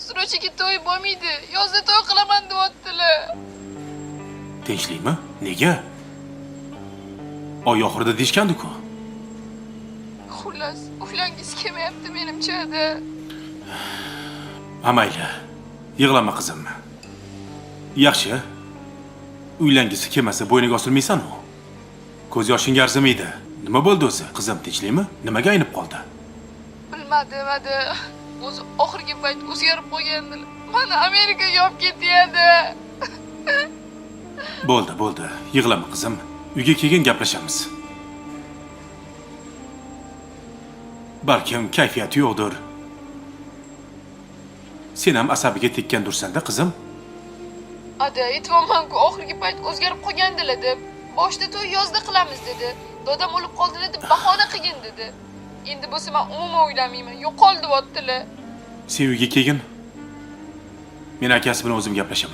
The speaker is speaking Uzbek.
Srochiga to'y bo'lmaydi. Yozda to'y qilaman deyaptilar. Tinchlikmi? Nega? Oy oxirida deyishgandi-ku. Xullas, uxlangisi kelmayapti menimcha-da. Amayli. Yig'lama qizim. Yaxshi. Uylangisi kelmasa bo'yniga osilmaysan-ku. Ko'z yoshingga arzimaydi. Nima bo'ldi o'zi? Qizim tinchlikmi? Nimaga aynib qoldi? Bilmadim. O'zi oxirgi payt o'zgarib qolgandilar. Mana Amerikaga olib ketyapti. Bo'ldi. Yig'lama qizim. Uyga kelgin gaplashamiz. Balkim kayfiyati yo'qdir. Sen ham asabiga tekkan-dursanda, qizim. Ada, aytmoqmanku, oxirgi payt o'zgarib qolgandilar deb. Boshda to'y yozda qilamiz dedi. Dodam o'lib qoldilar deb bahona qilgin dedi. Endi bo'lsa men umuman o'ylamayman. Yo'qoldi deyaptilar. Sen uyga kelgin. Men akasi bilan o'zim gaplashaman.